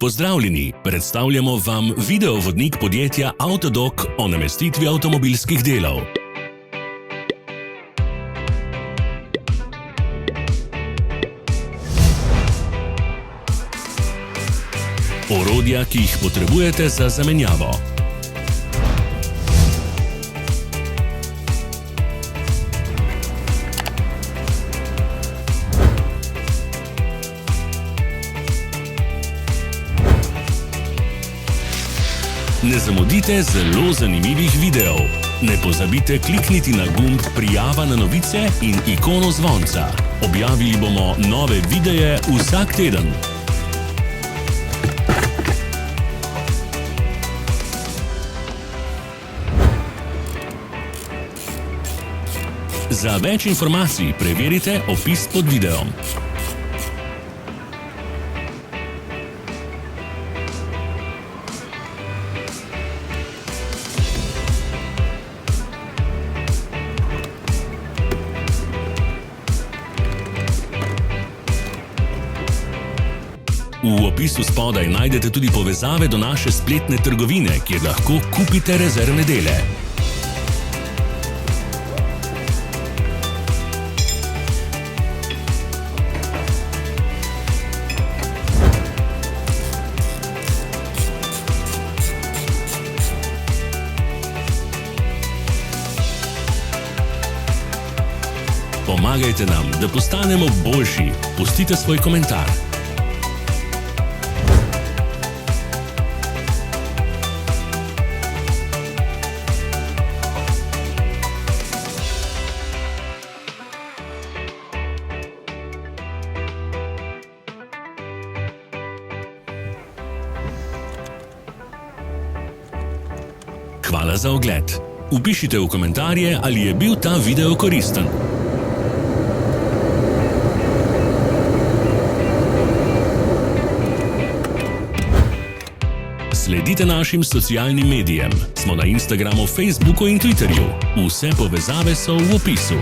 Pozdravljeni, predstavljamo vam videovodnik podjetja Autodoc o namestitvi avtomobilskih delov. Orodja, ki jih potrebujete za zamenjavo. Ne zamudite zelo zanimivih videov. Ne pozabite klikniti na gumb Prijava na novice in ikono zvonca. Objavili bomo nove videe vsak teden. Za več informacij preverite opis pod videom. V opisu spodaj najdete tudi povezave do naše spletne trgovine, kjer lahko kupite rezervne dele. Pomagajte nam, da postanemo boljši. Pustite svoj komentar. Hvala za ogled. Vpišite v komentarje, ali je bil ta video koristen. Sledite našim socialnim medijem. Smo na Instagramu, Facebooku in Twitterju. Vse povezave so v opisu.